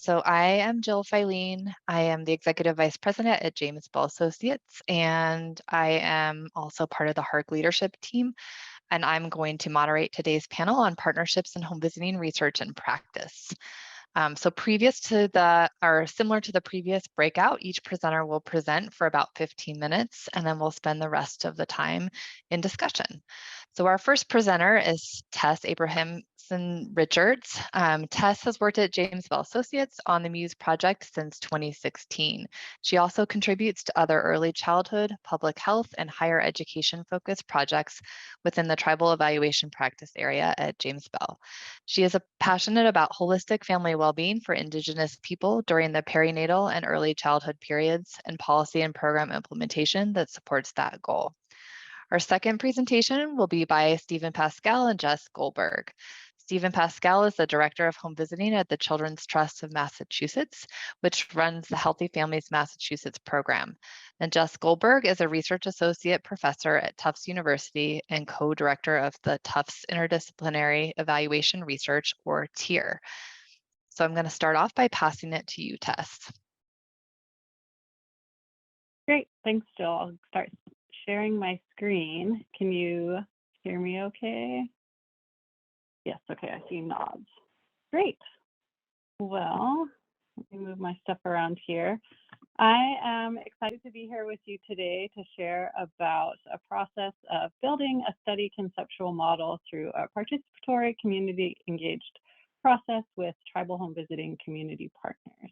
So I am Jill Filene. I am the Executive Vice President at James Bell Associates, and I am also part of the HARC leadership team. And I'm going to moderate today's panel on partnerships in home visiting research and practice. So previous to or similar to the previous breakout, each presenter will present for about 15 minutes, and then we'll spend the rest of the time in discussion. So our first presenter is Tess Abrahamson Richards. Tess has worked at James Bell Associates on the Muse project since 2016. She also contributes to other early childhood, public health, and higher education focused projects within the tribal evaluation practice area at James Bell. She is passionate about holistic family well-being for Indigenous people during the perinatal and early childhood periods and policy and program implementation that supports that goal. Our second presentation will be by Stephen Pascal and Jess Goldberg. Stephen Pascal is the Director of Home Visiting at the Children's Trust of Massachusetts, which runs the Healthy Families Massachusetts program. And Jess Goldberg is a Research Associate Professor at Tufts University and Co-Director of the Tufts Interdisciplinary Evaluation Research, or TIER. So I'm going to start off by passing it to you, Tess. Great, thanks, Jill. I'll start sharing my screen. Can you hear me okay? Yes, okay, I see nods. Great. Well, let me move my stuff around here. I am excited to be here with you today to share about a process of building a study conceptual model through a participatory community engaged process with tribal home visiting community partners.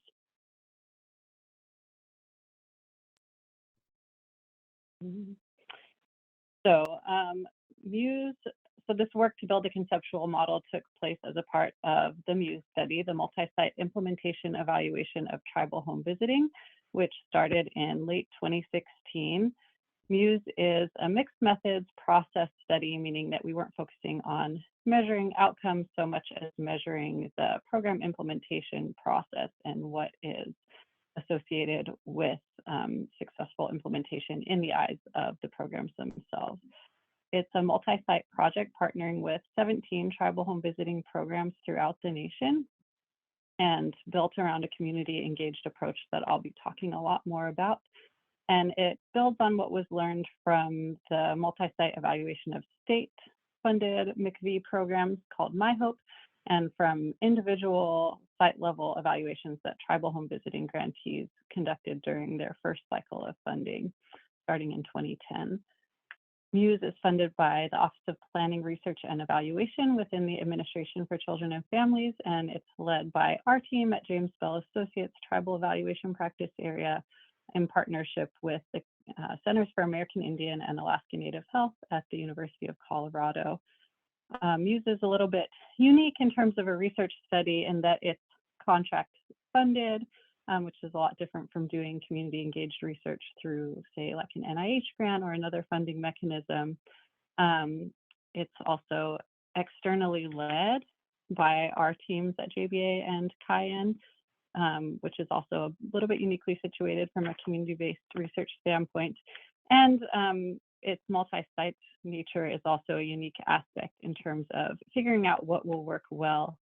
So Muse, so this work to build a conceptual model took place as a part of the Muse study, the multi-site implementation evaluation of tribal home visiting, which started in late 2016. Muse is a mixed methods process study, meaning that we weren't focusing on measuring outcomes so much as measuring the program implementation process and what is associated with successful implementation in the eyes of the programs themselves. It's a multi-site project partnering with 17 tribal home visiting programs throughout the nation and built around a community engaged approach that I'll be talking a lot more about. And it builds on what was learned from the multi-site evaluation of state-funded MCV programs called MyHope, and from individual site-level evaluations that tribal home visiting grantees conducted during their first cycle of funding, starting in 2010. Muse is funded by the Office of Planning, Research, and Evaluation within the Administration for Children and Families, and it's led by our team at James Bell Associates Tribal Evaluation Practice Area in partnership with the Centers for American Indian and Alaska Native Health at the University of Colorado. Muse is a little bit unique in terms of a research study in that it's contract funded, which is a lot different from doing community engaged research through, say, like an NIH grant or another funding mechanism. It's also externally led by our teams at JBA and Cayenne, which is also a little bit uniquely situated from a community-based research standpoint. And its multi-site nature is also a unique aspect in terms of figuring out what will work well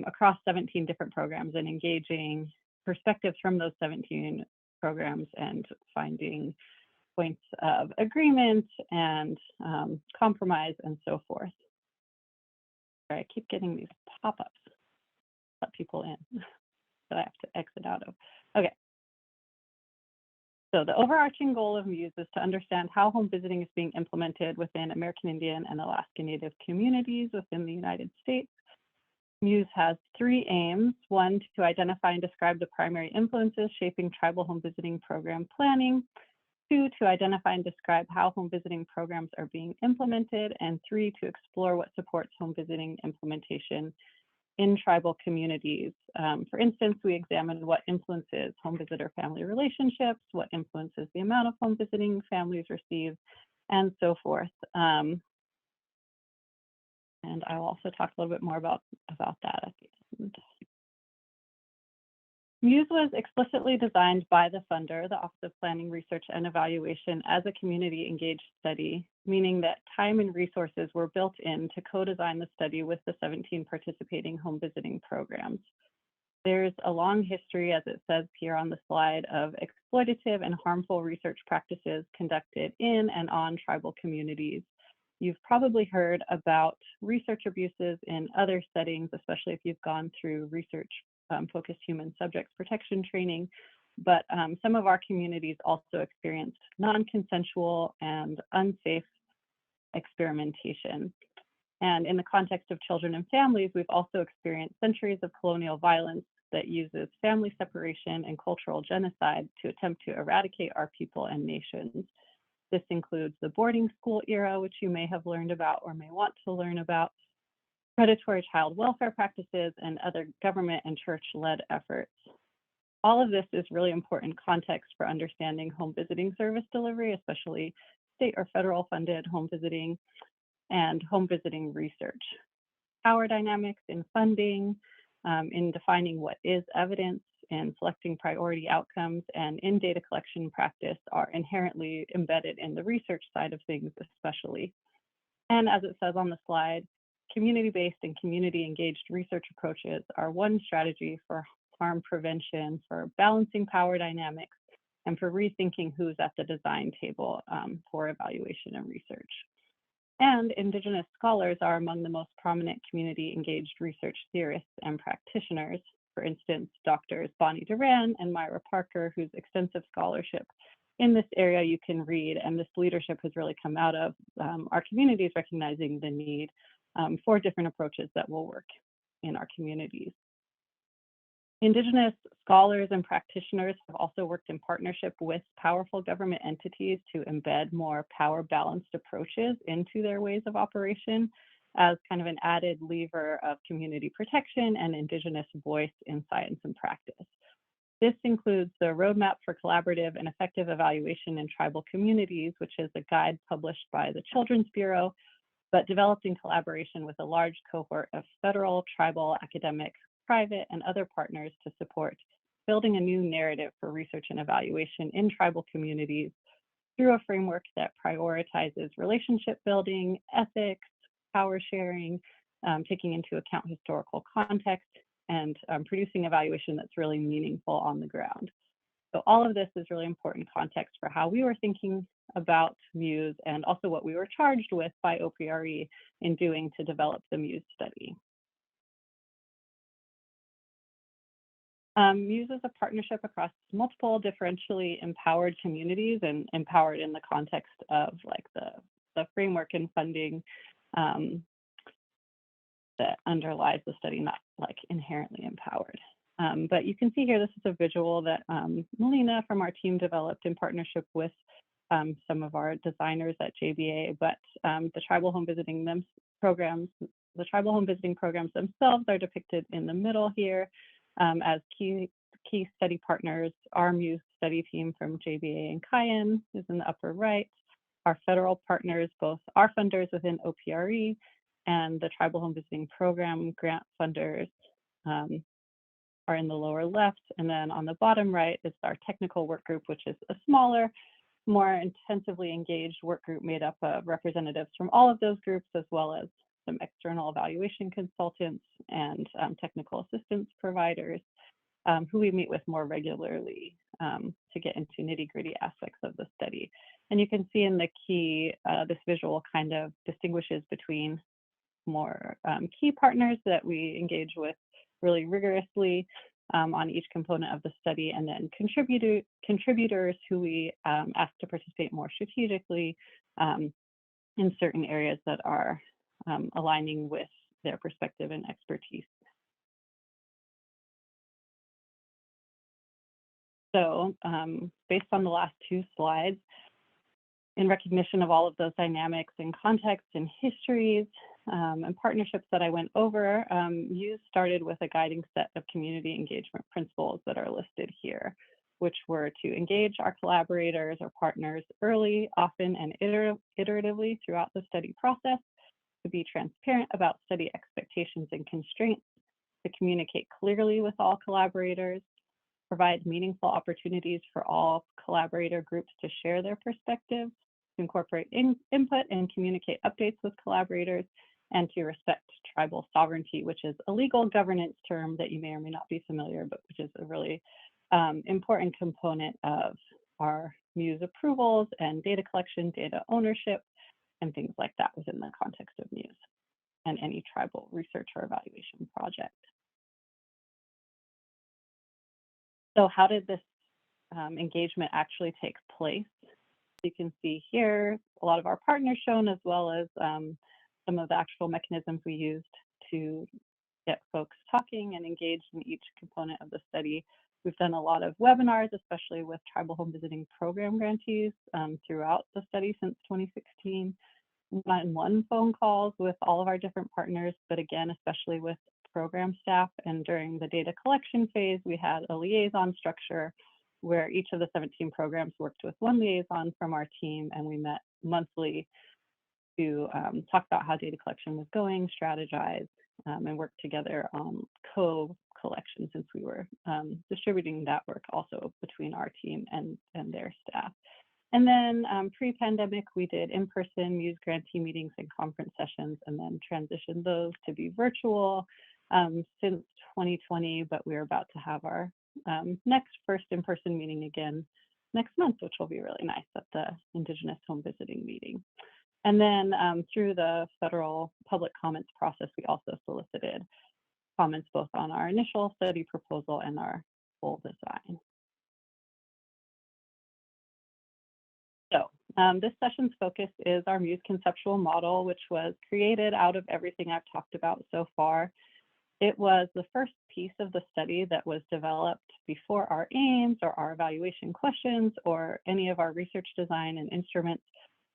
across 17 different programs and engaging perspectives from those 17 programs and finding points of agreement and compromise and so forth. I keep getting these pop-ups, let people in that I have to exit out of. Okay. So the overarching goal of Muse is to understand how home visiting is being implemented within American Indian and Alaska Native communities within the United States. Muse has three aims. One, to identify and describe the primary influences shaping tribal home visiting program planning. Two, to identify and describe how home visiting programs are being implemented. And three, to explore what supports home visiting implementation in tribal communities. For instance, we examined what influences home visitor family relationships, what influences the amount of home visiting families receive, and so forth. And I will also talk a little bit more about that at the end. Muse was explicitly designed by the funder, the Office of Planning, Research, and Evaluation, as a community engaged study, meaning that time and resources were built in to co-design the study with the 17 participating home visiting programs. There's a long history, as it says here on the slide, of exploitative and harmful research practices conducted in and on tribal communities. You've probably heard about research abuses in other settings, especially if you've gone through research-focused human subjects protection training. But some of our communities also experienced non-consensual and unsafe experimentation. And in the context of children and families, we've also experienced centuries of colonial violence that uses family separation and cultural genocide to attempt to eradicate our people and nations. This includes the boarding school era, which you may have learned about or may want to learn about, predatory child welfare practices, and other government and church-led efforts. All of this is really important context for understanding home visiting service delivery, especially state or federal funded home visiting and home visiting research. Power dynamics in funding, in defining what is evidence, and selecting priority outcomes, and in data collection practice are inherently embedded in the research side of things especially. And as it says on the slide, community-based and community-engaged research approaches are one strategy for harm prevention, for balancing power dynamics, and for rethinking who's at the design table for evaluation and research. And Indigenous scholars are among the most prominent community-engaged research theorists and practitioners. For instance, Doctors Bonnie Duran and Myra Parker, whose extensive scholarship in this area you can read, and this leadership has really come out of our communities recognizing the need for different approaches that will work in our communities. Indigenous scholars and practitioners have also worked in partnership with powerful government entities to embed more power-balanced approaches into their ways of operation as kind of an added lever of community protection and Indigenous voice in science and practice. This includes the Roadmap for Collaborative and Effective Evaluation in Tribal Communities, which is a guide published by the Children's Bureau, but developed in collaboration with a large cohort of federal, tribal, academic, private, and other partners to support building a new narrative for research and evaluation in tribal communities through a framework that prioritizes relationship building, ethics, power sharing, taking into account historical context, and producing evaluation that's really meaningful on the ground. So all of this is really important context for how we were thinking about MUSE and also what we were charged with by OPRE in doing to develop the MUSE study. MUSE is a partnership across multiple differentially empowered communities and empowered in the context of like the framework and funding that underlies the study, not like inherently empowered. But you can see here, this is a visual that Melina from our team developed in partnership with some of our designers at JBA, but the tribal home visiting programs themselves are depicted in the middle here as key study partners. Our MUSE study team from JBA and Cayenne is in the upper right. Our federal partners, both our funders within OPRE and the Tribal Home Visiting Program grant funders are in the lower left. And then on the bottom right is our technical work group, which is a smaller, more intensively engaged work group made up of representatives from all of those groups, as well as some external evaluation consultants and technical assistance providers who we meet with more regularly to get into nitty-gritty aspects of the study. And you can see in the key, this visual kind of distinguishes between more key partners that we engage with really rigorously on each component of the study, and then contributors who we ask to participate more strategically in certain areas that are aligning with their perspective and expertise. So based on the last two slides, in recognition of all of those dynamics and contexts and histories and partnerships that I went over, MUSE started with a guiding set of community engagement principles that are listed here, which were to engage our collaborators or partners early, often, and iteratively throughout the study process, to be transparent about study expectations and constraints, to communicate clearly with all collaborators, provide meaningful opportunities for all collaborator groups to share their perspectives, to incorporate input and communicate updates with collaborators, and to respect tribal sovereignty, which is a legal governance term that you may or may not be familiar, but which is a really important component of our Muse approvals and data collection, data ownership, and things like that within the context of Muse and any tribal research or evaluation project. So how did this engagement actually take place? You can see here a lot of our partners shown, as well as some of the actual mechanisms we used to get folks talking and engaged in each component of the study. We've done a lot of webinars, especially with Tribal Home Visiting Program grantees throughout the study since 2016. 911 phone calls with all of our different partners, but again, especially with program staff. And during the data collection phase, we had a liaison structure where each of the 17 programs worked with one liaison from our team, and we met monthly to talk about how data collection was going, strategize, and work together on co-collection, since we were distributing that work also between our team and their staff. And then pre-pandemic, we did in-person Muse grantee meetings and conference sessions, and then transitioned those to be virtual since 2020, but we're about to have our next first in-person meeting again next month, which will be really nice at the Indigenous Home Visiting meeting. And then through the federal public comments process, we also solicited comments both on our initial study proposal and our full design. So this session's focus is our Muse conceptual model, which was created out of everything I've talked about so far. It was the first piece of the study that was developed before our aims or our evaluation questions or any of our research design and instruments.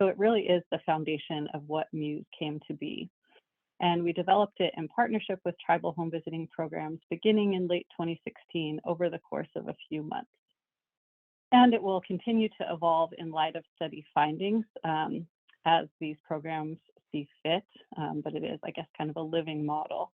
So it really is the foundation of what Muse came to be. And we developed it in partnership with tribal home visiting programs beginning in late 2016 over the course of a few months. And it will continue to evolve in light of study findings as these programs see fit, but it is, I guess, kind of a living model.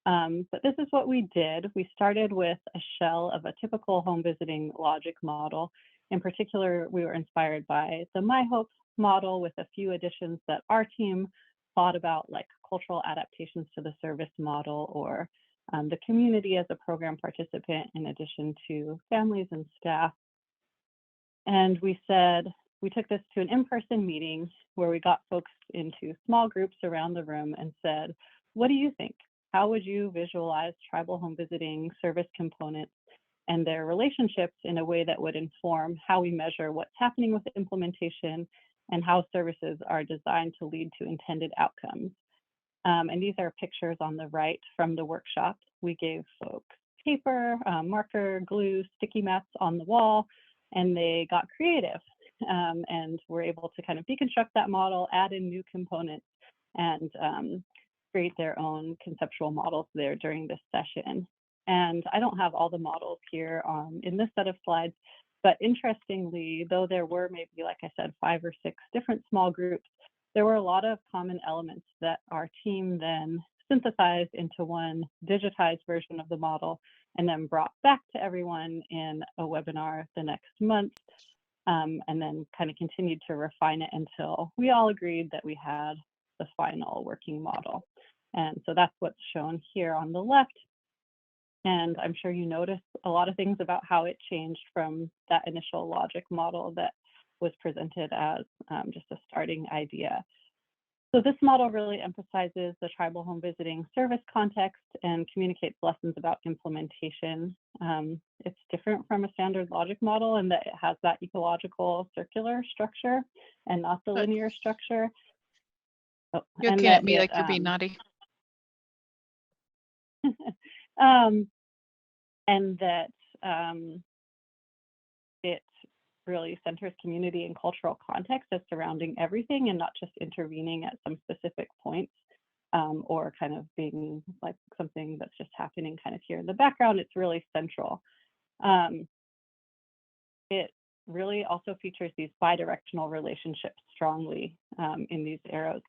But this is what we did. We started with a shell of a typical home visiting logic model. In particular, we were inspired by the My Hope model with a few additions that our team thought about, like cultural adaptations to the service model or the community as a program participant in addition to families and staff. And we said, we took this to an in-person meeting where we got folks into small groups around the room and said, what do you think? How would you visualize tribal home visiting service components and their relationships in a way that would inform how we measure what's happening with the implementation and how services are designed to lead to intended outcomes? And these are pictures on the right from the workshop. We gave folks paper, marker, glue, sticky mats on the wall, and they got creative and were able to kind of deconstruct that model, add in new components, and create their own conceptual models there during this session. And I don't have all the models here in this set of slides, but interestingly, though there were maybe, like I said, 5 or 6 different small groups, there were a lot of common elements that our team then synthesized into one digitized version of the model and then brought back to everyone in a webinar the next month, and then kind of continued to refine it until we all agreed that we had the final working model. And so that's what's shown here on the left. And I'm sure you noticed a lot of things about how it changed from that initial logic model that was presented as just a starting idea. So this model really emphasizes the tribal home visiting service context and communicates lessons about implementation. It's different from a standard logic model in that it has that ecological circular structure and not the linear structure. Oh, you can't be like you're being naughty. And that it really centers community and cultural context as surrounding everything and not just intervening at some specific points or kind of being like something that's just happening kind of here in the background. It's really central. It really also features these bidirectional relationships strongly in these arrows,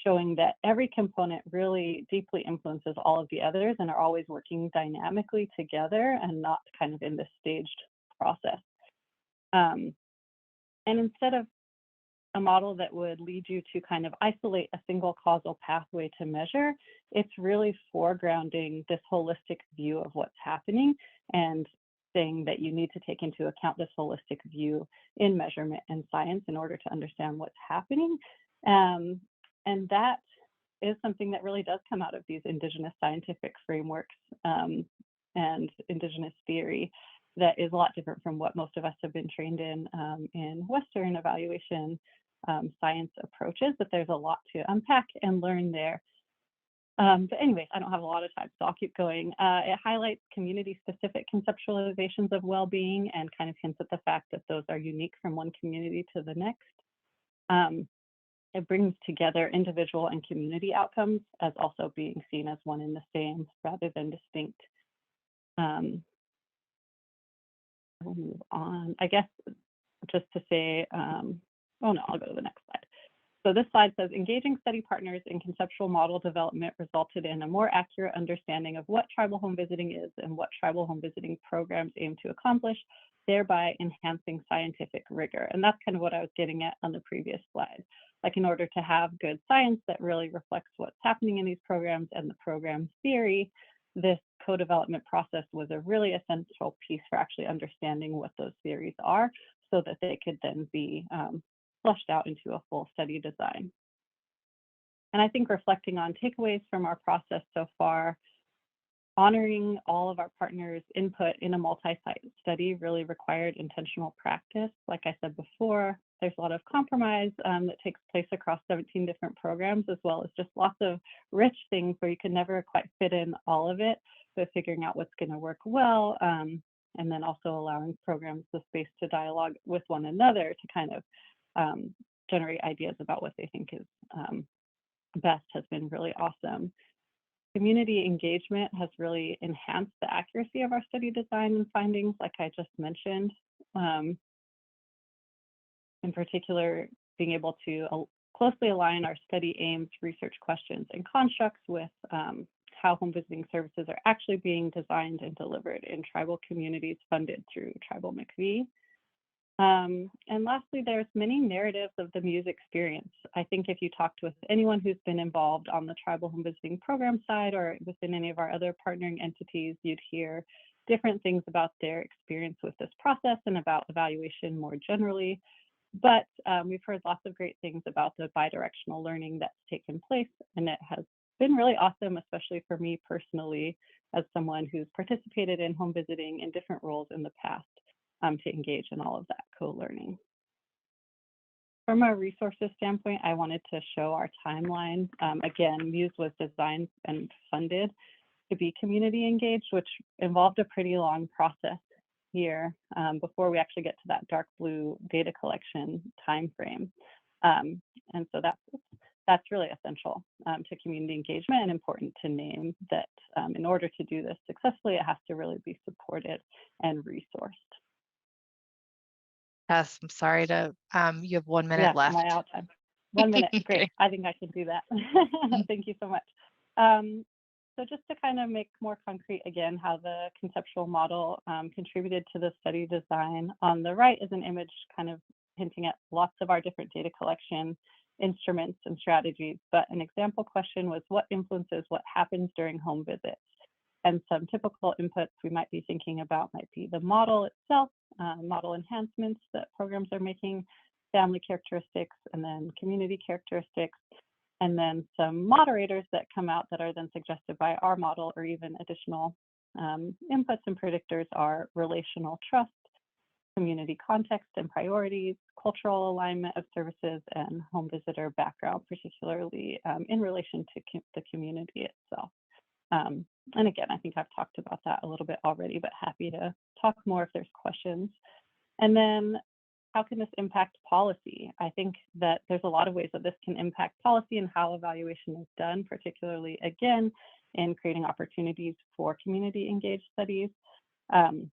showing that every component really deeply influences all of the others and are always working dynamically together and not kind of in this staged process. And instead of a model that would lead you to kind of isolate a single causal pathway to measure. It's really foregrounding this holistic view of what's happening and saying that you need to take into account this holistic view in measurement and science in order to understand what's happening. And that is something that really does come out of these Indigenous scientific frameworks and Indigenous theory that is a lot different from what most of us have been trained in Western evaluation science approaches, but there's a lot to unpack and learn there. But anyways, I don't have a lot of time, so I'll keep going. It highlights community-specific conceptualizations of well-being and kind of hints at the fact that those are unique from one community to the next. It brings together individual and community outcomes as also being seen as one and the same rather than distinct. We'll move on. I guess just to say, oh no, I'll go to the next slide. So this slide says, engaging study partners in conceptual model development resulted in a more accurate understanding of what tribal home visiting is and what tribal home visiting programs aim to accomplish, thereby enhancing scientific rigor. And that's kind of what I was getting at on the previous slide. Like, in order to have good science that really reflects what's happening in these programs and the program theory, this co-development process was a really essential piece for actually understanding what those theories are so that they could then be flushed out into a full study design. And I think reflecting on takeaways from our process so far, honoring all of our partners' input in a multi-site study really required intentional practice. Like I said before, there's a lot of compromise that takes place across 17 different programs, as well as just lots of rich things where you can never quite fit in all of it, but figuring out what's going to work well, and then also allowing programs the space to dialogue with one another to kind of generate ideas about what they think is best has been really awesome. Community engagement has really enhanced the accuracy of our study design and findings, like I just mentioned. In particular, being able to closely align our study aims, research questions, and constructs with how home visiting services are actually being designed and delivered in tribal communities funded through Tribal McVie. And lastly, there's many narratives of the Muse experience. I think if you talked with anyone who's been involved on the tribal home visiting program side or within any of our other partnering entities, you'd hear different things about their experience with this process and about evaluation more generally. But we've heard lots of great things about the bidirectional learning that's taken place, and it has been really awesome, especially for me personally, as someone who's participated in home visiting in different roles in the past. To engage in all of that co-learning. From a resources standpoint, I wanted to show our timeline. Again, Muse was designed and funded to be community engaged, which involved a pretty long process here before we actually get to that dark blue data collection timeframe. And so that's really essential to community engagement and important to name that in order to do this successfully, it has to really be supported and resourced. Yes, I'm sorry to, you have 1 minute left. My out time. 1 minute, great. Okay. I think I can do that. Thank you so much. So just to kind of make more concrete again, how the conceptual model contributed to the study design, on the right is an image kind of hinting at lots of our different data collection instruments and strategies, but an example question was what influences what happens during home visits? And some typical inputs we might be thinking about might be the model itself, model enhancements that programs are making, family characteristics, and then community characteristics, and then some moderators that come out that are then suggested by our model, or even additional inputs and predictors are relational trust, community context and priorities, cultural alignment of services, and home visitor background, particularly in relation to the community itself. And again, I think I've talked about that a little bit already, but happy to talk more if there's questions. And then how can this impact policy? I think that there's a lot of ways that this can impact policy and how evaluation is done, particularly, again, in creating opportunities for community engaged studies. So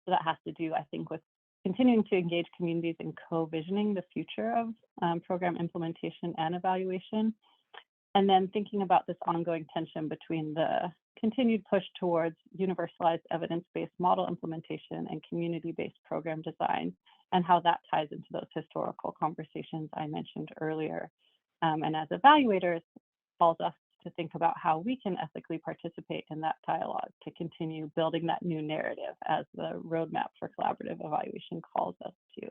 that has to do, I think, with continuing to engage communities in co-visioning the future of program implementation and evaluation. And then thinking about this ongoing tension between the continued push towards universalized evidence-based model implementation and community-based program design, and how that ties into those historical conversations I mentioned earlier. And as evaluators, calls us to think about how we can ethically participate in that dialogue to continue building that new narrative as the roadmap for collaborative evaluation calls us to.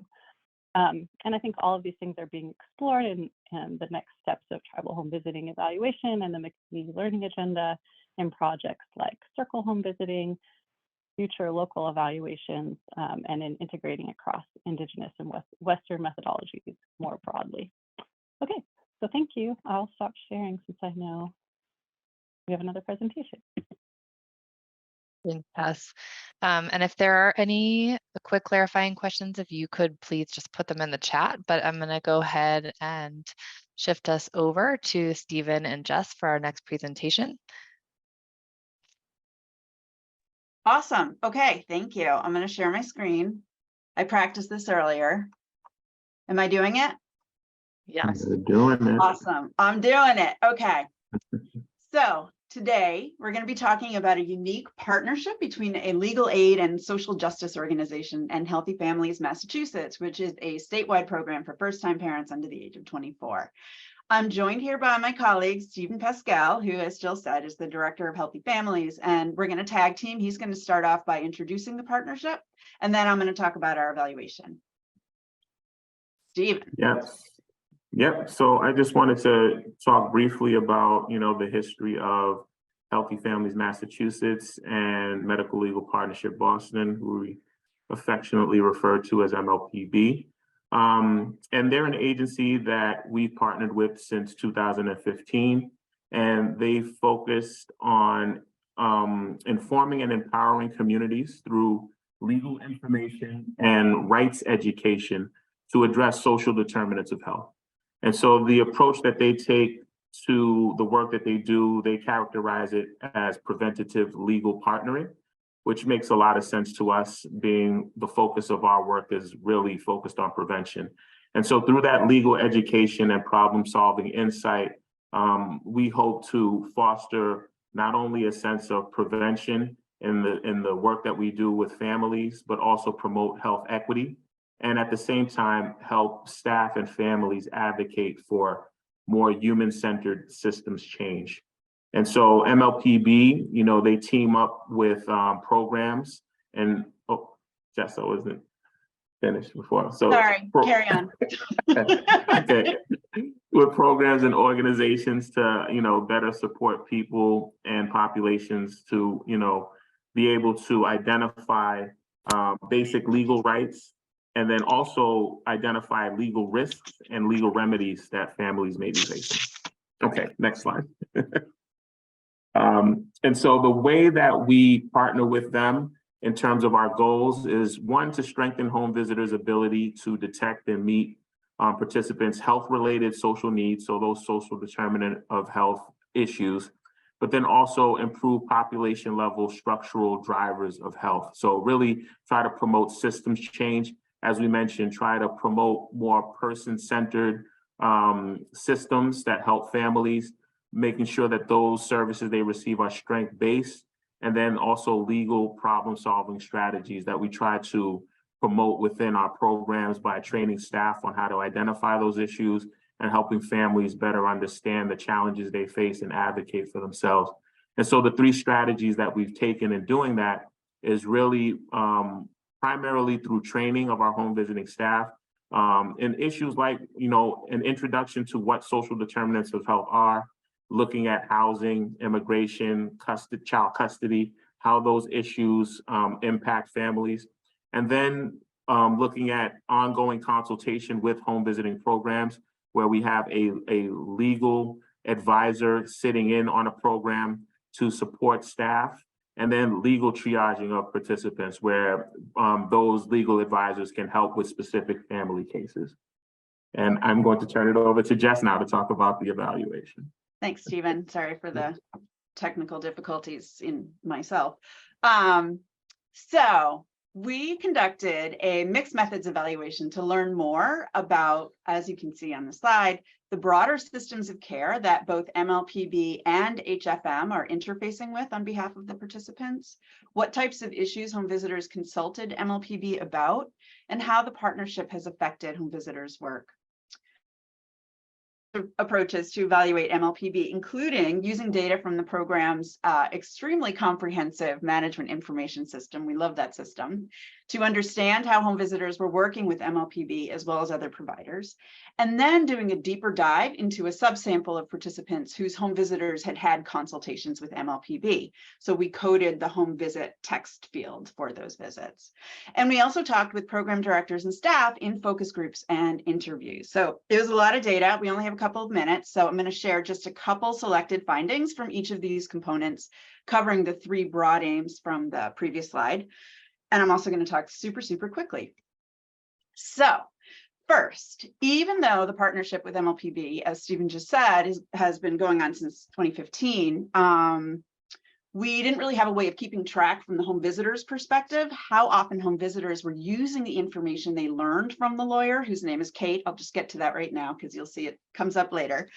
And I think all of these things are being explored in the next steps of tribal home visiting evaluation and the McPhee Learning Agenda in projects like Circle Home Visiting, future local evaluations, and in integrating across Indigenous and Western methodologies more broadly. Okay, so thank you. I'll stop sharing since I know we have another presentation. Thanks, Tess. And if there are any quick clarifying questions, if you could please just put them in the chat, but I'm going to go ahead and shift us over to Stephen and Jess for our next presentation. Awesome. Okay, thank you. I'm going to share my screen. I practiced this earlier. Am I doing it? Yes. You're doing it. Awesome. I'm doing it. Okay. So today we're going to be talking about a unique partnership between a legal aid and social justice organization and Healthy Families Massachusetts, which is a statewide program for first-time parents under the age of 24. I'm joined here by my colleague, Stephen Pascal, who, as Jill said, is the director of Healthy Families, and we're going to tag team. He's going to start off by introducing the partnership, and then I'm going to talk about our evaluation. Stephen. Yes. Yep. So I just wanted to talk briefly about, the history of Healthy Families Massachusetts and Medical Legal Partnership Boston, who we affectionately refer to as MLPB. And they're an agency that we've partnered with since 2015, and they focused on informing and empowering communities through legal information and rights education to address social determinants of health. And so the approach that they take to the work that they do, they characterize it as preventative legal partnering, which makes a lot of sense to us, being the focus of our work is really focused on prevention. And so through that legal education and problem-solving insight, we hope to foster not only a sense of prevention in the work that we do with families, but also promote health equity. And at the same time, help staff and families advocate for more human-centered systems change. And so MLPB, they team up with programs and, oh, Jess, I wasn't finished before. So sorry, carry on. Okay. With programs and organizations to, better support people and populations to, be able to identify basic legal rights, and then also identify legal risks and legal remedies that families may be facing. Okay, next slide. And so the way that we partner with them in terms of our goals is, one, to strengthen home visitors' ability to detect and meet participants' health-related social needs, so those social determinant of health issues, but then also improve population-level structural drivers of health. So really try to promote systems change. As we mentioned, try to promote more person-centered systems that help families, making sure that those services they receive are strength-based, and then also legal problem-solving strategies that we try to promote within our programs by training staff on how to identify those issues and helping families better understand the challenges they face and advocate for themselves. And so the three strategies that we've taken in doing that is really primarily through training of our home visiting staff, and issues like, an introduction to what social determinants of health are, looking at housing, immigration, child custody, how those issues impact families, and then looking at ongoing consultation with home visiting programs, where we have a legal advisor sitting in on a program to support staff, and then legal triaging of participants, where those legal advisors can help with specific family cases. And I'm going to turn it over to Jess now to talk about the evaluation. Thanks, Stephen. Sorry for the technical difficulties in myself. So we conducted a mixed methods evaluation to learn more about, as you can see on the slide, the broader systems of care that both MLPB and HFM are interfacing with on behalf of the participants, what types of issues home visitors consulted MLPB about, and how the partnership has affected home visitors' work. Approaches to evaluate MLPB, including using data from the program's extremely comprehensive management information system. We love that system, to understand how home visitors were working with MLPB as well as other providers, and then doing a deeper dive into a subsample of participants whose home visitors had had consultations with MLPB. So we coded the home visit text field for those visits. And we also talked with program directors and staff in focus groups and interviews. So it was a lot of data. We only have a couple of minutes, so I'm going to share just a couple selected findings from each of these components, covering the 3 broad aims from the previous slide. And I'm also going to talk super quickly. So first, even though the partnership with MLPB, as Stephen just said, has been going on since 2015, we didn't really have a way of keeping track from the home visitors' perspective how often home visitors were using the information they learned from the lawyer, whose name is Kate. I'll just get to that right now because you'll see it comes up later.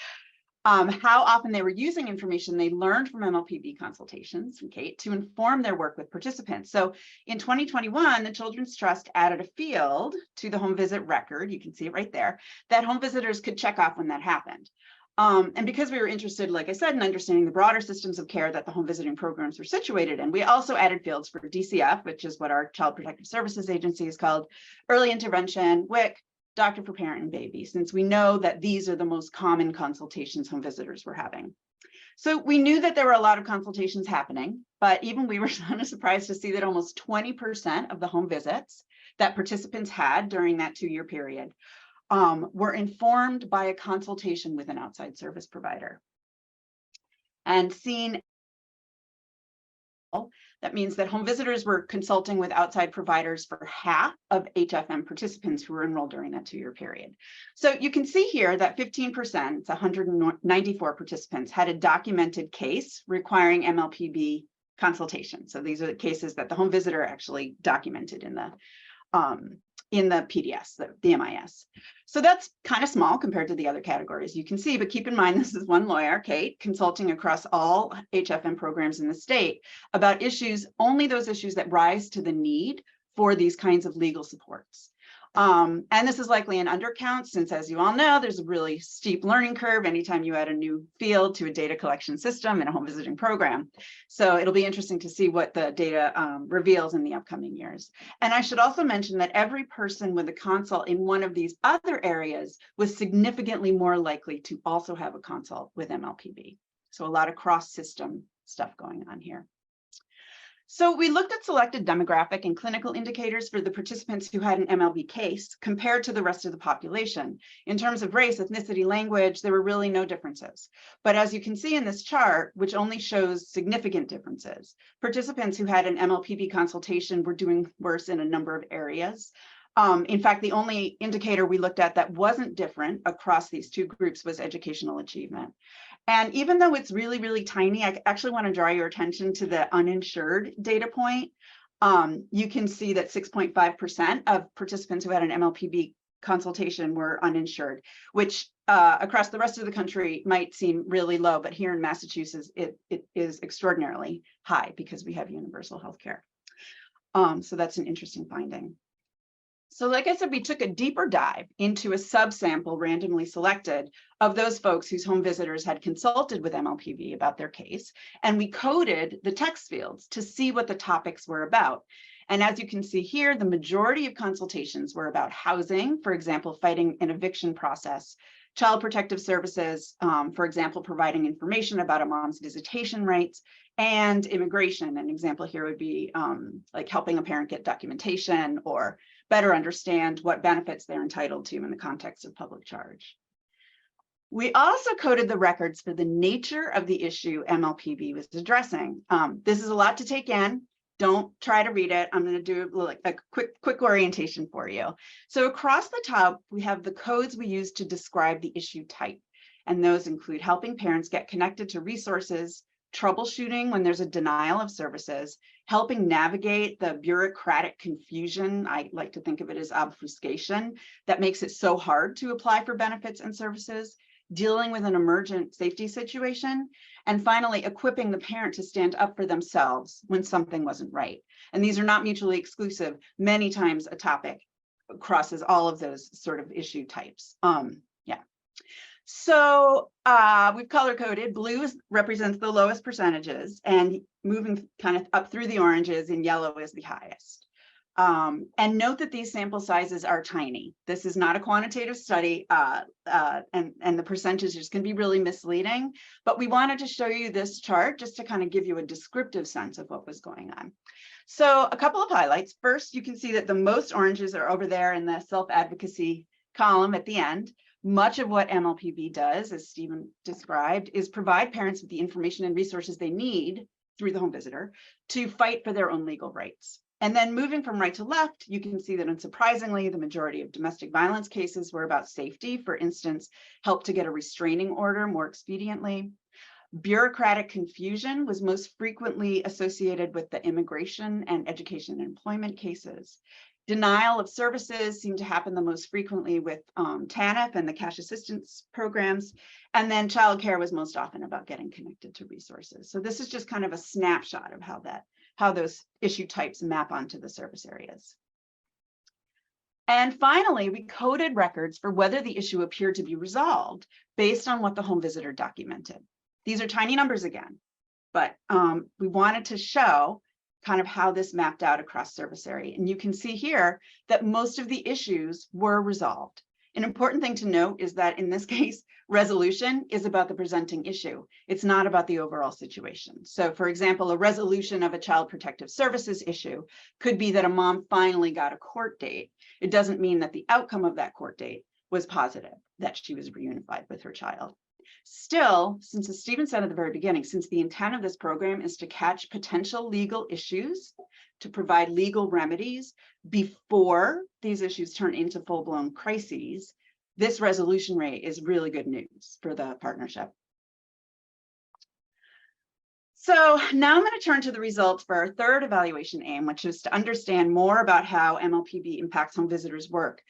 How often they were using information they learned from MLPB consultations from Kate to inform their work with participants. So in 2021, the Children's Trust added a field to the home visit record, you can see it right there, that home visitors could check off when that happened. And because we were interested, like I said, in understanding the broader systems of care that the home visiting programs were situated in, we also added fields for DCF, which is what our Child Protective Services Agency is called, early intervention, WIC, Doctor for Parent and Baby, since we know that these are the most common consultations home visitors were having. So we knew that there were a lot of consultations happening, but even we were kind of surprised to see that almost 20% of the home visits that participants had during that 2-year period were informed by a consultation with an outside service provider. And that means that home visitors were consulting with outside providers for half of HFM participants who were enrolled during that 2-year period. So you can see here that 15%, it's 194 participants, had a documented case requiring MLPB consultation. So these are the cases that the home visitor actually documented in the PDS, the MIS. So that's kind of small compared to the other categories you can see, but keep in mind, this is one lawyer, Kate, consulting across all HFM programs in the state about issues, only those issues that rise to the need for these kinds of legal supports. And this is likely an undercount since, as you all know, there's a really steep learning curve anytime you add a new field to a data collection system in a home visiting program. So it'll be interesting to see what the data reveals in the upcoming years. And I should also mention that every person with a consult in one of these other areas was significantly more likely to also have a consult with MLPB. So a lot of cross-system stuff going on here. So we looked at selected demographic and clinical indicators for the participants who had an MLB case compared to the rest of the population. In terms of race, ethnicity, language, there were really no differences. But as you can see in this chart, which only shows significant differences, participants who had an MLPB consultation were doing worse in a number of areas. In fact, the only indicator we looked at that wasn't different across these 2 groups was educational achievement. And even though it's really tiny, I actually want to draw your attention to the uninsured data point. You can see that 6.5% of participants who had an MLPB consultation were uninsured, which across the rest of the country might seem really low, but here in Massachusetts, it is extraordinarily high because we have universal health care. So that's an interesting finding. So like I said, we took a deeper dive into a subsample randomly selected of those folks whose home visitors had consulted with MLPB about their case, and we coded the text fields to see what the topics were about. And as you can see here, the majority of consultations were about housing, for example, fighting an eviction process, Child Protective Services, for example, providing information about a mom's visitation rights, and immigration. An example here would be like helping a parent get documentation or better understand what benefits they're entitled to in the context of public charge. We also coded the records for the nature of the issue MLPB was addressing. This is a lot to take in. Don't try to read it. I'm going to do a quick orientation for you. So across the top, we have the codes we use to describe the issue type. And those include helping parents get connected to resources, troubleshooting when there's a denial of services, helping navigate the bureaucratic confusion, I like to think of it as obfuscation, that makes it so hard to apply for benefits and services, dealing with an emergent safety situation, and finally, equipping the parent to stand up for themselves when something wasn't right. And these are not mutually exclusive. Many times a topic crosses all of those sort of issue types. So we've color coded. Blue represents the lowest percentages, and moving kind of up through the oranges, and yellow is the highest. And note that these sample sizes are tiny. This is not a quantitative study, and the percentages can be really misleading, but we wanted to show you this chart just to kind of give you a descriptive sense of what was going on. So a couple of highlights. First, you can see that the most oranges are over there in the self-advocacy column at the end. Much of what MLPB does, as Stephen described, is provide parents with the information and resources they need through the home visitor to fight for their own legal rights. And then moving from right to left, you can see that unsurprisingly, the majority of domestic violence cases were about safety. For instance, help to get a restraining order more expediently. Bureaucratic confusion was most frequently associated with the immigration and education and employment cases. Denial of services seemed to happen the most frequently with TANF and the cash assistance programs. And then childcare was most often about getting connected to resources. So this is just kind of a snapshot of how those issue types map onto the service areas. And finally, we coded records for whether the issue appeared to be resolved based on what the home visitor documented. These are tiny numbers again, but we wanted to show kind of how this mapped out across service area. And you can see here that most of the issues were resolved. An important thing to note is that in this case, resolution is about the presenting issue. It's not about the overall situation. So for example, a resolution of a child protective services issue could be that a mom finally got a court date. It doesn't mean that the outcome of that court date was positive, that she was reunified with her child. Still, since as Stephen said at the very beginning, since the intent of this program is to catch potential legal issues, to provide legal remedies before these issues turn into full-blown crises, this resolution rate is really good news for the partnership. So now I'm going to turn to the results for our third evaluation aim, which is to understand more about how MLPB impacts home visitors' work.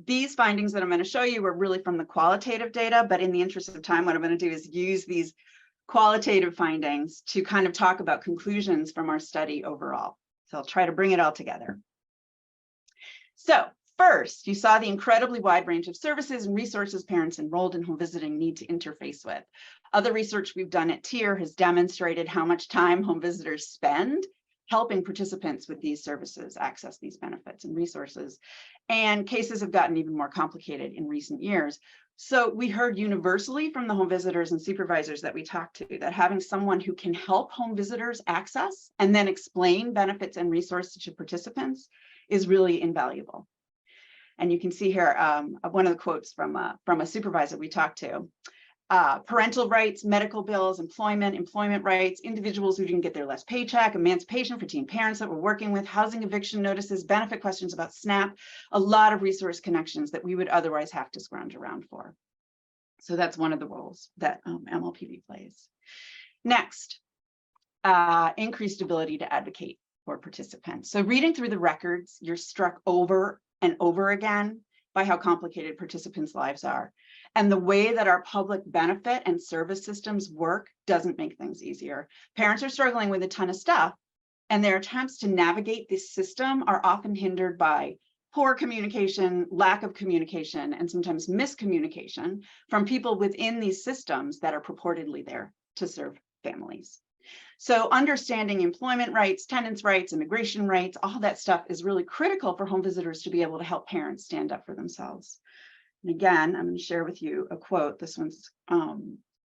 These findings that I'm going to show you are really from the qualitative data, but in the interest of time, what I'm going to do is use these qualitative findings to kind of talk about conclusions from our study overall. So I'll try to bring it all together. So first, you saw the incredibly wide range of services and resources parents enrolled in home visiting need to interface with. Other research we've done at TIER has demonstrated how much time home visitors spend helping participants with these services access these benefits and resources. And cases have gotten even more complicated in recent years. So we heard universally from the home visitors and supervisors that we talked to that having someone who can help home visitors access and then explain benefits and resources to participants is really invaluable. And you can see here one of the quotes from a supervisor we talked to. Parental rights, medical bills, employment rights, individuals who didn't get their last paycheck, emancipation for teen parents that we're working with, housing eviction notices, benefit questions about SNAP, a lot of resource connections that we would otherwise have to scrounge around for. So that's one of the roles that MLPB plays. Next, increased ability to advocate for participants. So reading through the records, you're struck over and over again by how complicated participants' lives are. And the way that our public benefit and service systems work doesn't make things easier. Parents are struggling with a ton of stuff, and their attempts to navigate this system are often hindered by poor communication, lack of communication, and sometimes miscommunication from people within these systems that are purportedly there to serve families. So understanding employment rights, tenants' rights, immigration rights, all that stuff is really critical for home visitors to be able to help parents stand up for themselves. And again, I'm going to share with you a quote. This one's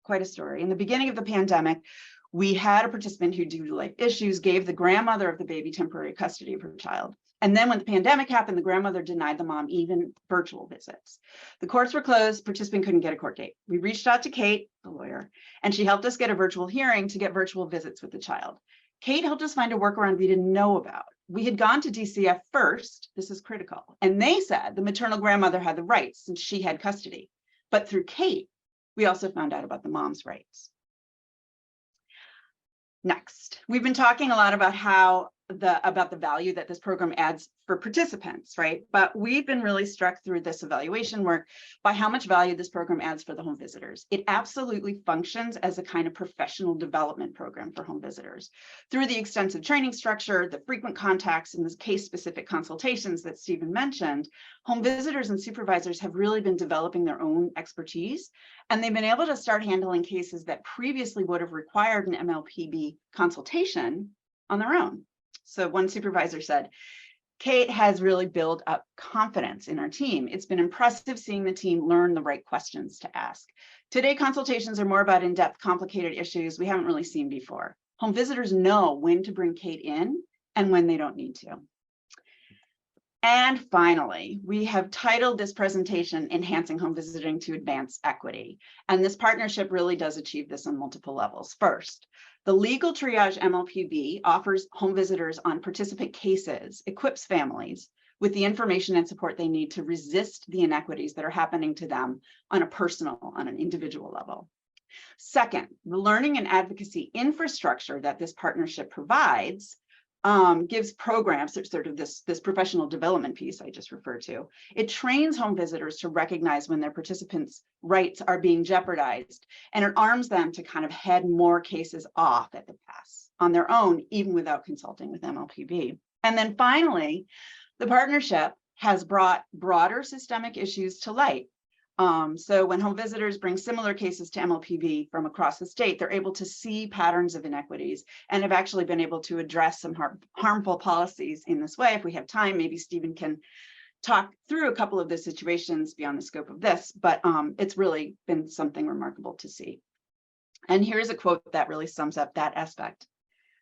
quite a story. In the beginning of the pandemic, we had a participant who, due to life issues, gave the grandmother of the baby temporary custody of her child. And then when the pandemic happened, the grandmother denied the mom even virtual visits. The courts were closed, participant couldn't get a court date. We reached out to Kate, the lawyer, and she helped us get a virtual hearing to get virtual visits with the child. Kate helped us find a workaround we didn't know about. We had gone to DCF first, this is critical, and they said the maternal grandmother had the rights since she had custody. But through Kate, we also found out about the mom's rights. Next, we've been talking a lot about about the value that this program adds for participants, right? But we've been really struck through this evaluation work by how much value this program adds for the home visitors. It absolutely functions as a kind of professional development program for home visitors. Through the extensive training structure, the frequent contacts, and the case-specific consultations that Stephen mentioned, home visitors and supervisors have really been developing their own expertise, and they've been able to start handling cases that previously would have required an MLPB consultation on their own. So one supervisor said, Kate has really built up confidence in our team. It's been impressive seeing the team learn the right questions to ask. Today, consultations are more about in-depth, complicated issues we haven't really seen before. Home visitors know when to bring Kate in and when they don't need to. And finally, we have titled this presentation, Enhancing Home Visiting to Advance Equity. And this partnership really does achieve this on multiple levels. First, the Legal Triage MLPB offers home visitors on participant cases, equips families with the information and support they need to resist the inequities that are happening to them on an individual level. Second, the learning and advocacy infrastructure that this partnership provides gives programs, sort of this professional development piece I just referred to. It trains home visitors to recognize when their participants' rights are being jeopardized, and it arms them to kind of head more cases off at the pass on their own, even without consulting with MLPB. And then finally, the partnership has brought broader systemic issues to light. So when home visitors bring similar cases to MLPB from across the state, they're able to see patterns of inequities and have actually been able to address some harmful policies in this way. If we have time, maybe Stephen can talk through a couple of the situations beyond the scope of this, but it's really been something remarkable to see. And here's a quote that really sums up that aspect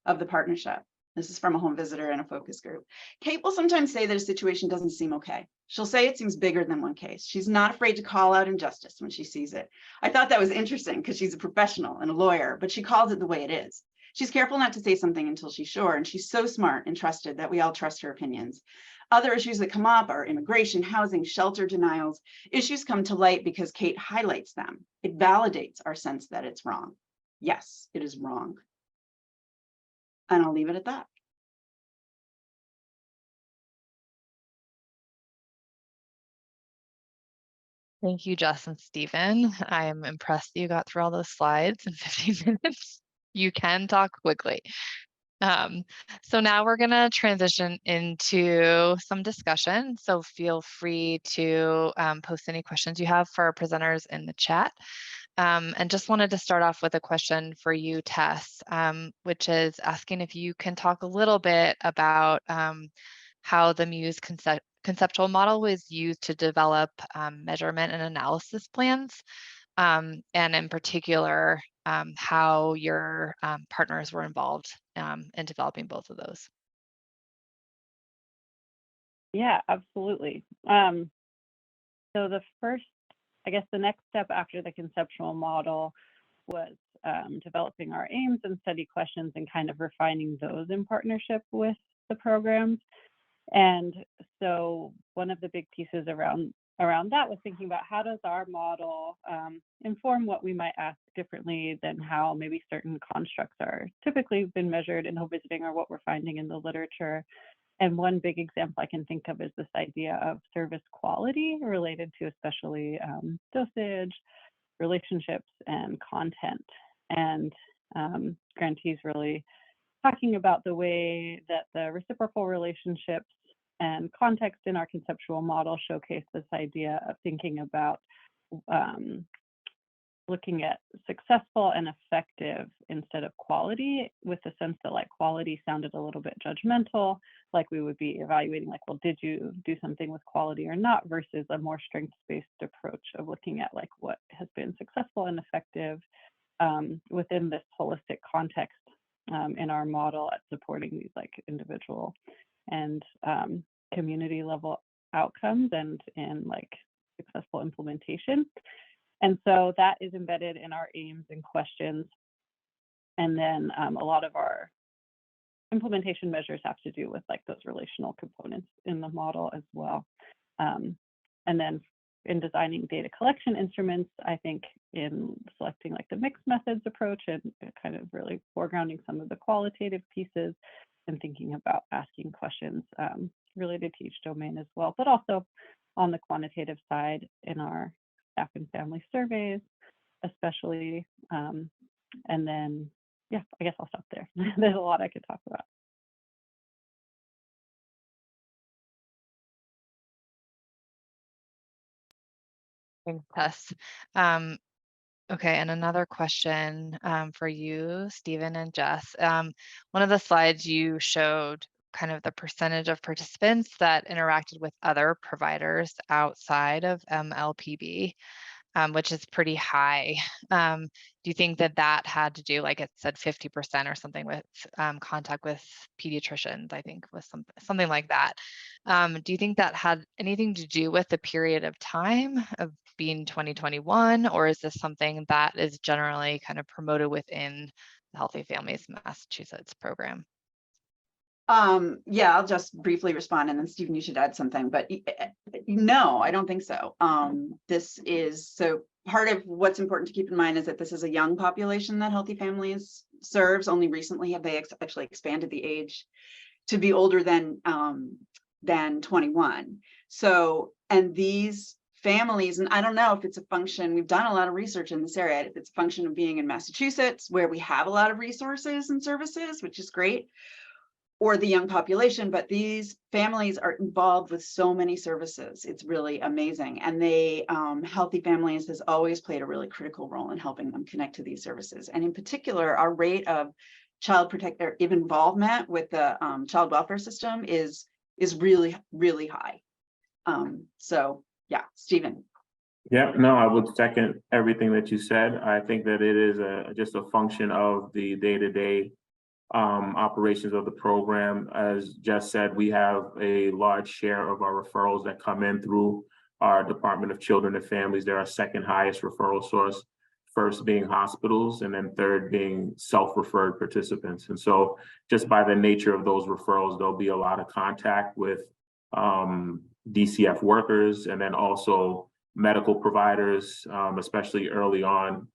of the partnership. This is from a home visitor in a focus group. Kate will sometimes say that a situation doesn't seem okay. She'll say it seems bigger than one case. She's not afraid to call out injustice when she sees it. I thought that was interesting because she's a professional and a lawyer, but she calls it the way it is. She's careful not to say something until she's sure, and she's so smart and trusted that we all trust her opinions. Other issues that come up are immigration, housing, shelter denials. Issues come to light because Kate highlights them. It validates our sense that it's wrong. Yes, it is wrong. And I'll leave it at that. Thank you, Jess and Stephen. I am impressed that you got through all those slides in 15 minutes. You can talk quickly. So now we're going to transition into some discussion. So feel free to post any questions you have for our presenters in the chat. And just wanted to start off with a question for you, Tess, which is asking if you can talk a little bit about how the Muse conceptual model was used to develop measurement and analysis plans, and in particular, how your partners were involved in developing both of those. Yeah, absolutely. So the next step after the conceptual model was developing our aims and study questions and kind of refining those in partnership with the programs. And so one of the big pieces around that was thinking about how does our model inform what we might ask differently than how maybe certain constructs are typically been measured in home visiting or what we're finding in the literature. And one big example I can think of is this idea of service quality related to especially dosage, relationships, and content. And grantees really talking about the way that the reciprocal relationships and context in our conceptual model showcase this idea of thinking about looking at successful and effective instead of quality, with the sense that like quality sounded a little bit judgmental, like we would be evaluating like, well, did you do something with quality or not, versus a more strengths-based approach of looking at like what has been successful and effective within this holistic context in our model at supporting these like individual and community level outcomes and in like successful implementation. And so that is embedded in our aims and questions. And then a lot of our implementation measures have to do with like those relational components in the model as well. And then in designing data collection instruments, I think in selecting like the mixed methods approach and kind of really foregrounding some of the qualitative pieces and thinking about asking questions related to each domain as well, but also on the quantitative side in our staff and family surveys, especially. And then, yeah, I guess I'll stop there. There's a lot I could talk about. Thanks, Tess. Okay, and another question for you, Stephen and Jess. One of the slides you showed kind of the percentage of participants that interacted with other providers outside of MLPB, which is pretty high. Do you think that that had to do, like it said 50% or something with contact with pediatricians, I think was something like that. Do you think that had anything to do with the period of time of being 2021, or is this something that is generally kind of promoted within the Healthy Families Massachusetts program? Yeah, I'll just briefly respond, and then Stephen, you should add something, but no, I don't think so. This is, so part of what's important to keep in mind is that this is a young population that Healthy Families serves. Only recently have they actually expanded the age to be older than 21. So, and these families, and I don't know if it's a function, we've done a lot of research in this area, if it's a function of being in Massachusetts, where we have a lot of resources and services, which is great, or the young population, but these families are involved with so many services. It's really amazing. And they, Healthy Families has always played a really critical role in helping them connect to these services. And in particular, our rate of child protector involvement with the child welfare system is really, really high. So yeah, Stephen. Yeah, no, I would second everything that you said. I think that it is just a function of the day-to-day operations of the program. As Jess said, we have a large share of our referrals that come in through our Department of Children and Families. They're our second highest referral source, first being hospitals, and then third being self-referred participants. And so just by the nature of those referrals, there'll be a lot of contact with DCF workers, and then also medical providers, especially early on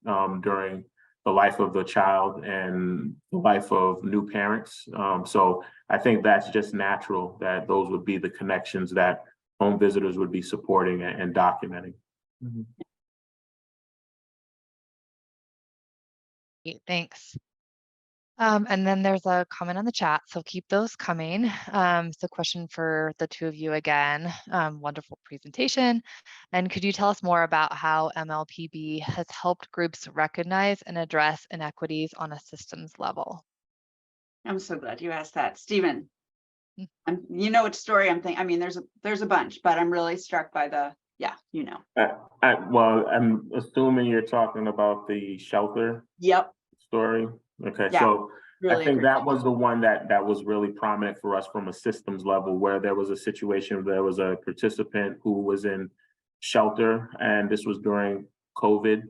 during the life of the child and the life of new parents. So I think that's just natural that those would be the connections that home visitors would be supporting and documenting. Mm-hmm. Thanks. And then there's a comment on the chat, so keep those coming. It's a question for the two of you again. Wonderful presentation. And could you tell us more about how MLPB has helped groups recognize and address inequities on a systems level? I'm so glad you asked that, Stephen. You know which story I'm thinking. I mean, there's a bunch, but I'm really struck by the, yeah, you know. Well, I'm assuming you're talking about the shelter. Yep. Story. Okay, yeah, so really I think that was the one that was really prominent for us from a systems level, where there was a situation, there was a participant who was in shelter, and this was during COVID,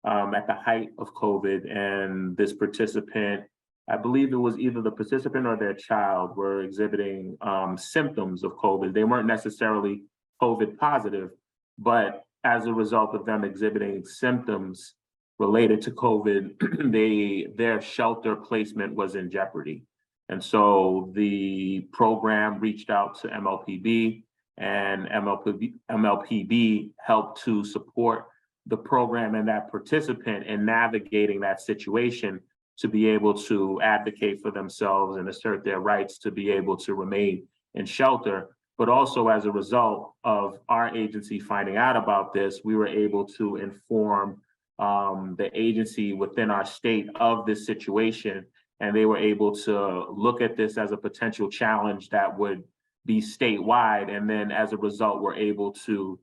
at the height of COVID, and this participant, I believe it was either the participant or their child, were exhibiting symptoms of COVID. They weren't necessarily COVID positive, but as a result of them exhibiting symptoms related to COVID, their shelter placement was in jeopardy. And so the program reached out to MLPB, and MLPB helped to support the program and that participant in navigating that situation to be able to advocate for themselves and assert their rights to be able to remain in shelter. But also, as a result of our agency finding out about this, we were able to inform the agency within our state of this situation, and they were able to look at this as a potential challenge that would be statewide, and then as a result were able to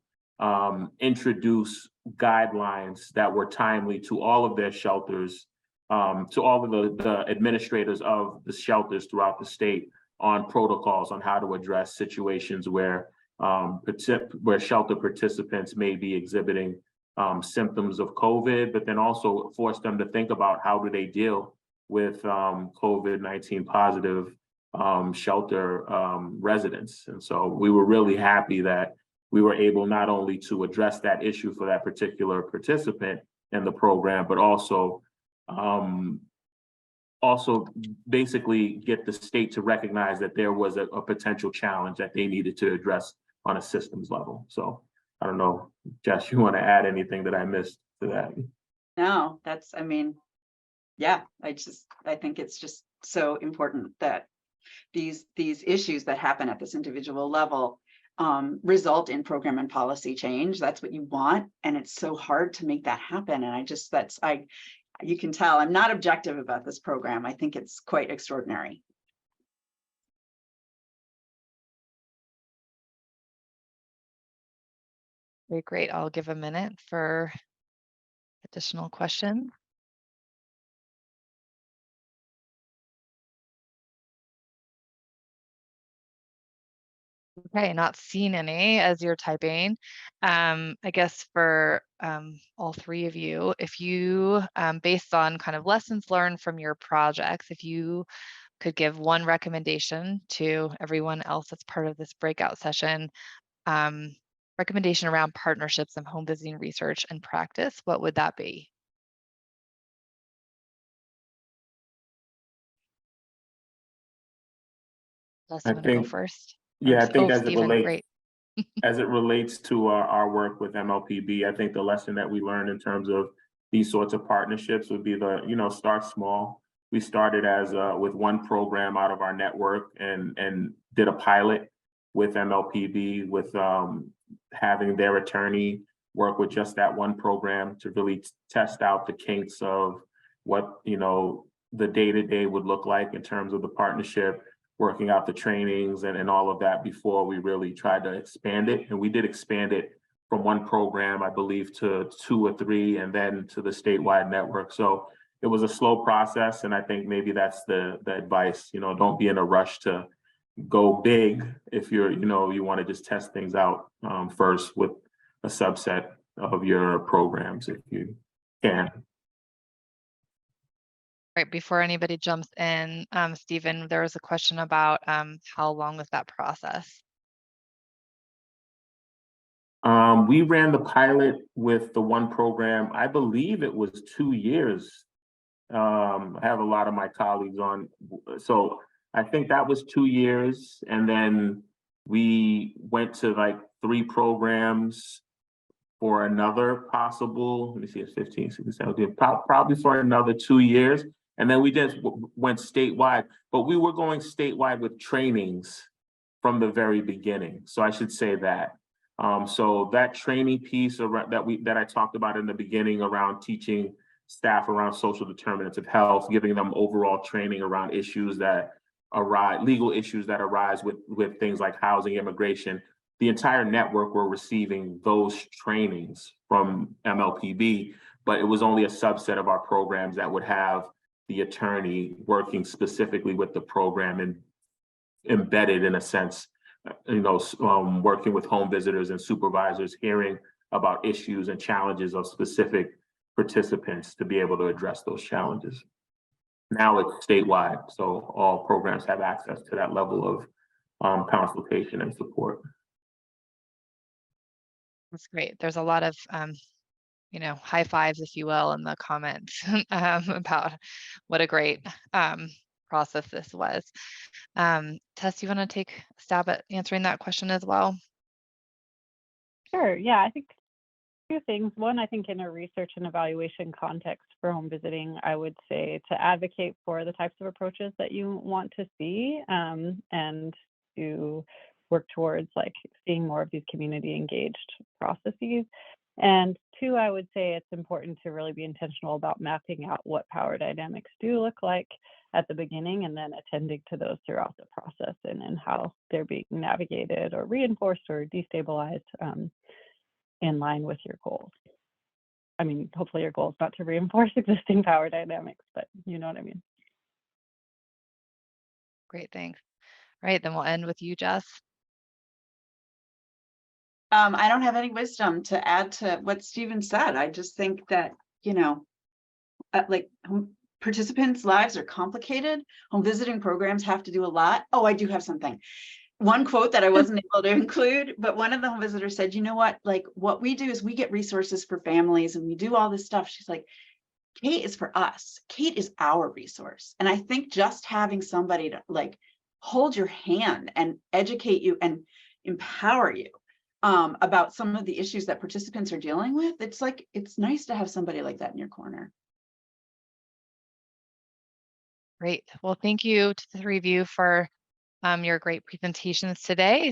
introduce guidelines that were timely to all of their shelters, to all of the administrators of the shelters throughout the state on protocols on how to address situations where shelter participants may be exhibiting symptoms of COVID, but then also force them to think about how do they deal with COVID-19 positive shelter residents. And so we were really happy that we were able not only to address that issue for that particular participant in the program, but also basically get the state to recognize that there was a potential challenge that they needed to address on a systems level. So I don't know, Jess, you want to add anything that I missed to that? No, that's, I mean, yeah, I think it's just so important that these issues that happen at this individual level result in program and policy change. That's what you want. And it's so hard to make that happen. And you can tell I'm not objective about this program. I think it's quite extraordinary. Very great. I'll give a minute for additional questions. Okay, not seeing any as you're typing. I guess for all three of you, if you, based on kind of lessons learned from your projects, if you could give one recommendation to everyone else that's part of this breakout session, recommendation around partnerships and home visiting research and practice, what would that be? Does you want to go first? Yeah, I think as Stephen, it relates, great. as it relates to our work with MLPB, I think the lesson that we learned in terms of these sorts of partnerships would be start small. We started with one program out of our network and did a pilot with MLPB with having their attorney work with just that one program to really test out the kinks of what the day-to-day would look like in terms of the partnership, working out the trainings and all of that before we really tried to expand it. And we did expand it from one program, I believe, to 2 or 3, and then to the statewide network. So it was a slow process. And I think maybe that's the advice, don't be in a rush to go big if you want to just test things out first with a subset of your programs if you can. Right, before anybody jumps in, Stephen, there was a question about how long was that process? We ran the pilot with the one program. I believe it was 2 years. I have a lot of my colleagues on, so I think that was 2 years. And then we went to like 3 programs for another possible, let me see, it's 15, 16, 17, probably for another 2 years. And then we just went statewide, but we were going statewide with trainings from the very beginning. So I should say that. So that training piece that I talked about in the beginning around teaching staff around social determinants of health, giving them overall training around issues that arise, legal issues that arise with things like housing, immigration. The entire network were receiving those trainings from MLPB, but it was only a subset of our programs that would have the attorney working specifically with the program and embedded in a sense, working with home visitors and supervisors, hearing about issues and challenges of specific participants to be able to address those challenges. Now it's statewide, so all programs have access to that level of consultation and support. That's great. There's a lot of high fives, if you will, in the comments about what a great process this was. Tess, you want to take a stab at answering that question as well? Sure. Yeah, I think 2 things. One, I think in a research and evaluation context for home visiting, I would say to advocate for the types of approaches that you want to see and to work towards like seeing more of these community engaged processes. And 2, I would say it's important to really be intentional about mapping out what power dynamics do look like at the beginning and then attending to those throughout the process and how they're being navigated or reinforced or destabilized in line with your goals. I mean, hopefully your goal is not to reinforce existing power dynamics, but you know what I mean. Great, thanks. All right, then we'll end with you, Jess. I don't have any wisdom to add to what Stephen said. I just think that, participants' lives are complicated. Home visiting programs have to do a lot. Oh, I do have something. one quote that I wasn't able to include, but one of the home visitors said, you know what, like what we do is we get resources for families and we do all this stuff. She's like, Kate is for us. Kate is our resource. And I think just having somebody to like hold your hand and educate you and empower you about some of the issues that participants are dealing with, it's like, it's nice to have somebody like that in your corner. Great. Well, thank you to the three of you for your great presentations today.